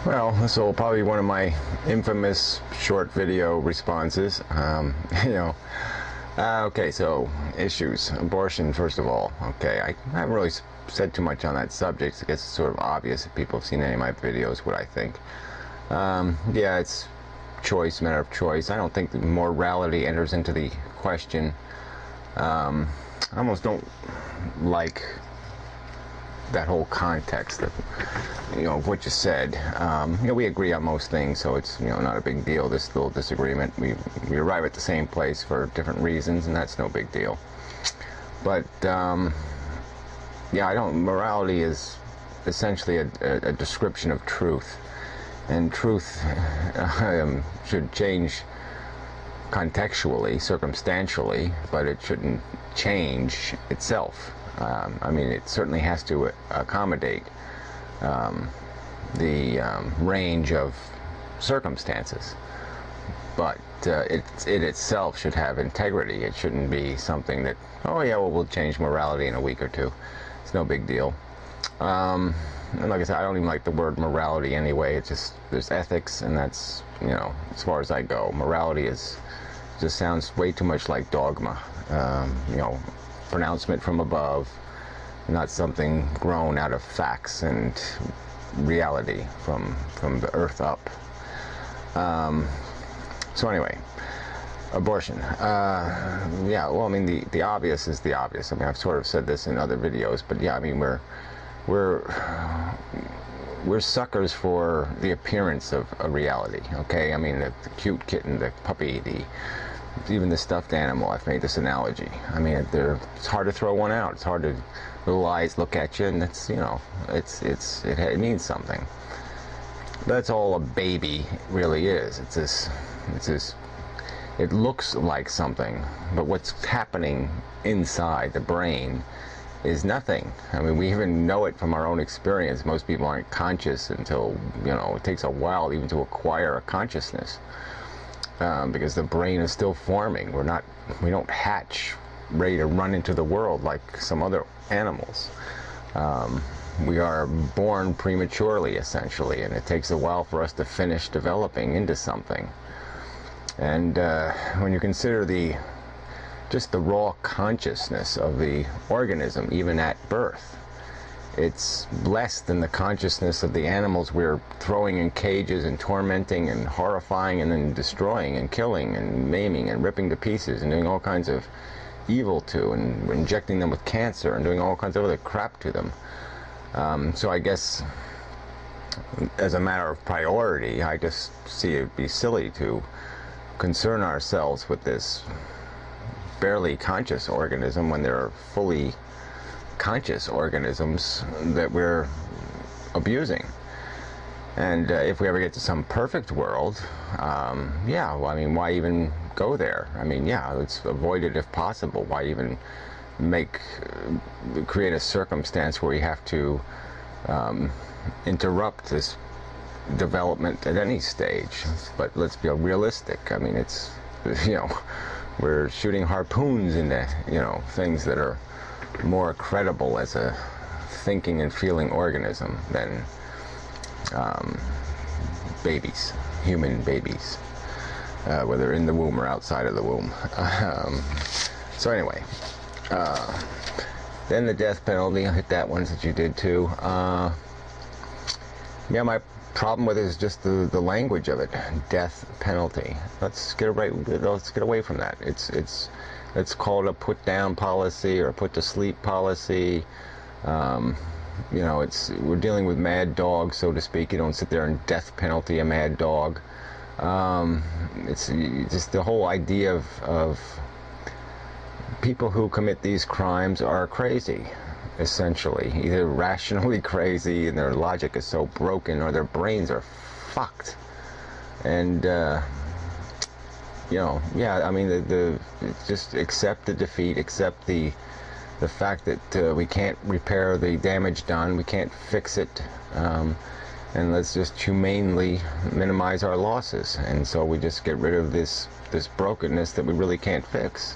Well, this will probably be one of my infamous short video responses. You know, okay, so issues. Abortion, first of all. Okay, I haven't really said too much on that subject. I guess it's sort of obvious if people have seen any of my videos what I think. Yeah, it's choice, matter of choice. I don't think that morality enters into the question. I almost don't like that whole context of, you know, what you said. You know, we agree on most things, so it's, you know, not a big deal, this little disagreement. We arrive at the same place for different reasons, and that's no big deal. But yeah, morality is essentially a description of truth, and truth should change contextually, circumstantially, but it shouldn't change itself. I mean, it certainly has to accommodate the range of circumstances, but it itself should have integrity. It shouldn't be something that, oh yeah, well, we'll change morality in a week or two. It's no big deal. And like I said, I don't even like the word morality anyway. It's just, there's ethics, and that's, you know, as far as I go. Morality just sounds way too much like dogma. You know, pronouncement from above, not something grown out of facts and reality from the earth up. So anyway, abortion. Yeah, well, I mean, the obvious is the obvious. I mean, I've sort of said this in other videos, but yeah, I mean, we're suckers for the appearance of a reality. Okay, I mean, the cute kitten, the puppy, even the stuffed animal. I've made this analogy. I mean, it's hard to throw one out. It's hard to, little eyes look at you, and it's, you know, it means something. That's all a baby really is. It's this. It looks like something, but what's happening inside the brain is nothing. I mean, we even know it from our own experience. Most people aren't conscious until, you know, it takes a while even to acquire a consciousness. Because the brain is still forming. We don't hatch ready to run into the world like some other animals. We are born prematurely, essentially, and it takes a while for us to finish developing into something. And when you consider just the raw consciousness of the organism, even at birth, it's less than the consciousness of the animals we're throwing in cages and tormenting and horrifying and then destroying and killing and maiming and ripping to pieces and doing all kinds of evil to, and injecting them with cancer and doing all kinds of other crap to them. So I guess as a matter of priority, I just see it be silly to concern ourselves with this barely conscious organism when there are fully conscious organisms that we're abusing. And if we ever get to some perfect world, yeah, well, I mean, why even go there? I mean, yeah, let's avoid it if possible. Why even create a circumstance where we have to interrupt this development at any stage? But let's be realistic. I mean, it's, you know, we're shooting harpoons into, you know, things that are more credible as a thinking and feeling organism than babies, human babies, whether in the womb or outside of the womb. So anyway, then the death penalty. I hit that one since you did too. Yeah, my problem with it is just the language of it. Death penalty. Let's get away from that. Let's call it a put down policy or a put to sleep policy. You know, we're dealing with mad dogs, so to speak. You don't sit there and death penalty a mad dog. It's just the whole idea of people who commit these crimes are crazy, essentially. Either rationally crazy and their logic is so broken, or their brains are fucked. And you know, yeah, I mean, just accept the defeat, accept the fact that we can't repair the damage done, we can't fix it, and let's just humanely minimize our losses. And so we just get rid of this brokenness that we really can't fix.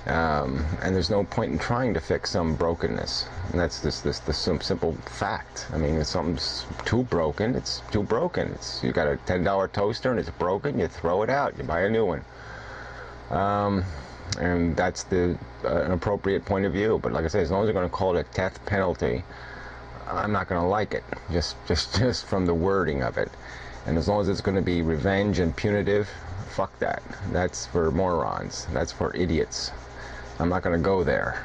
And there's no point in trying to fix some brokenness. And that's this simple fact. I mean, if something's too broken, it's too broken. You got a $10 toaster and it's broken, you throw it out, you buy a new one. And that's an appropriate point of view. But like I say, as long as they're going to call it a death penalty, I'm not going to like it, just from the wording of it. And as long as it's going to be revenge and punitive, fuck that. That's for morons. That's for idiots. I'm not going to go there.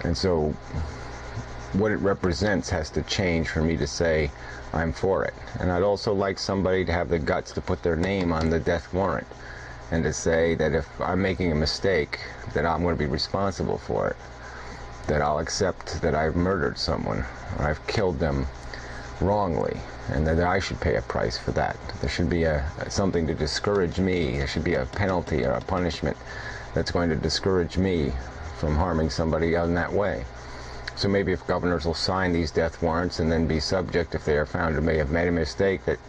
And so what it represents has to change for me to say I'm for it. And I'd also like somebody to have the guts to put their name on the death warrant and to say that if I'm making a mistake, that I'm going to be responsible for it, that I'll accept that I've murdered someone or I've killed them wrongly, and that I should pay a price for that. There should be something to discourage me. There should be a penalty or a punishment that's going to discourage me from harming somebody in that way. So maybe if governors will sign these death warrants and then be subject, if they are found to may have made a mistake, that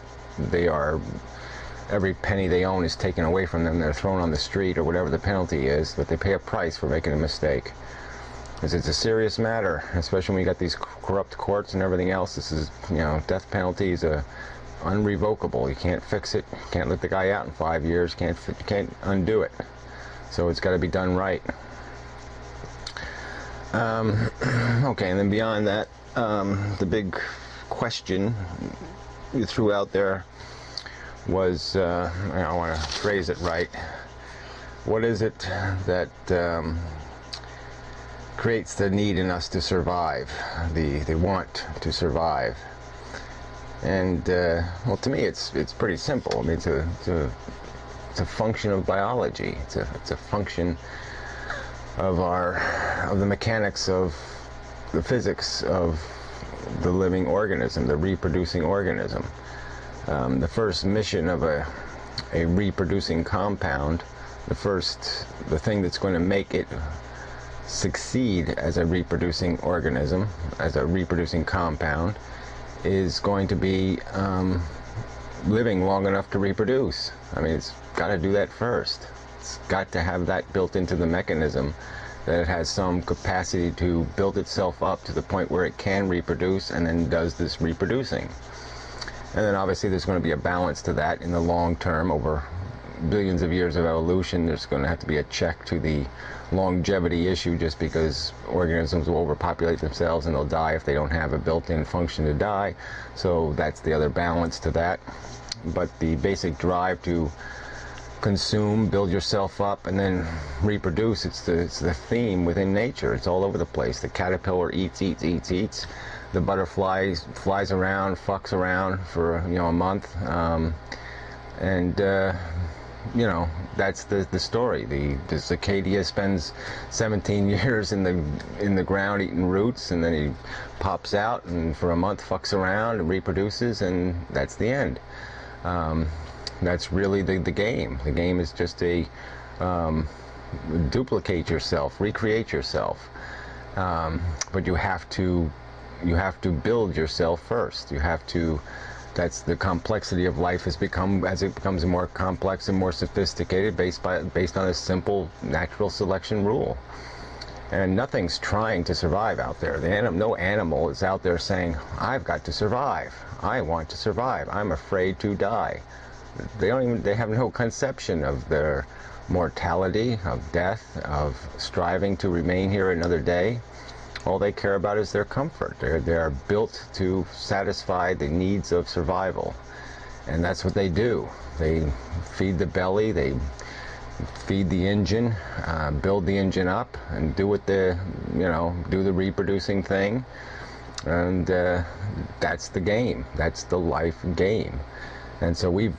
every penny they own is taken away from them, they're thrown on the street or whatever the penalty is, that they pay a price for making a mistake. Because it's a serious matter, especially when you got these corrupt courts and everything else. This is, death penalty is unrevocable. You can't fix it. You can't let the guy out in 5 years. You can't undo it. So it's got to be done right. Okay, and then beyond that, the big question you threw out there was, I want to phrase it right, what is it that creates the need in us to survive, the want to survive? And well, to me it's pretty simple. I mean, it's a function of biology. It's a function of the mechanics of the physics of the living organism, the reproducing organism. The first mission of a reproducing compound, the thing that's going to make it succeed as a reproducing organism, as a reproducing compound, is going to be living long enough to reproduce. I mean, it's got to do that first. It's got to have that built into the mechanism, that it has some capacity to build itself up to the point where it can reproduce and then does this reproducing. And then obviously there's going to be a balance to that in the long term. Over billions of years of evolution, there's going to have to be a check to the longevity issue, just because organisms will overpopulate themselves and they'll die if they don't have a built-in function to die. So that's the other balance to that. But the basic drive to consume, build yourself up, and then reproduce, it's the theme within nature. It's all over the place. The caterpillar eats. The butterfly flies around, fucks around for a month, and that's the story. The cicada spends 17 years in the ground eating roots, and then he pops out and for a month fucks around and reproduces, and that's the end. That's really the game. The game is just duplicate yourself, recreate yourself, but you have to build yourself first. That's the complexity of life has become, as it becomes more complex and more sophisticated, based on a simple natural selection rule. And nothing's trying to survive out there. No animal is out there saying, I've got to survive. I want to survive. I'm afraid to die. They have no conception of their mortality, of death, of striving to remain here another day. All they care about is their comfort. They are built to satisfy the needs of survival, and that's what they do. They feed the belly, they feed the engine, build the engine up, and do the reproducing thing, and that's the game. That's the life game. And so we've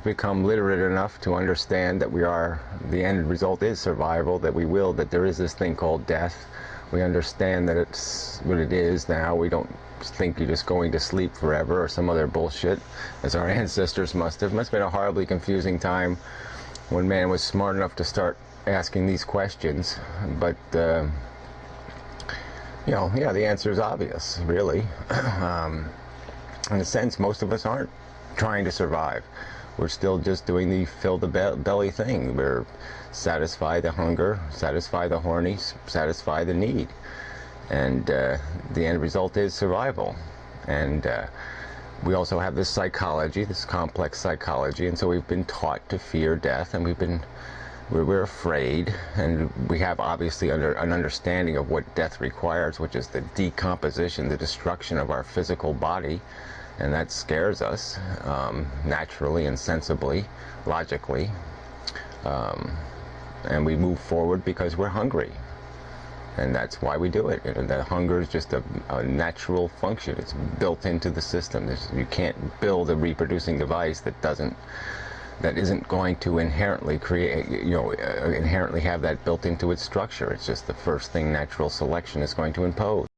become literate enough to understand that the end result is survival, that there is this thing called death. We understand that it's what it is now. We don't think you're just going to sleep forever or some other bullshit, as our ancestors must have. It must have been a horribly confusing time when man was smart enough to start asking these questions. But, the answer is obvious, really. In a sense, most of us aren't trying to survive. We're still just doing the fill the belly thing. We're satisfy the hunger, satisfy the horny, satisfy the need. And the end result is survival. And we also have this psychology, this complex psychology, and so we've been taught to fear death, and we're afraid, and we have obviously an understanding of what death requires, which is the decomposition, the destruction of our physical body, and that scares us naturally and sensibly, logically, and we move forward because we're hungry, and that's why we do it. And the hunger is just a natural function. It's built into the system. You can't build a reproducing device that isn't going to inherently inherently have that built into its structure. It's just the first thing natural selection is going to impose.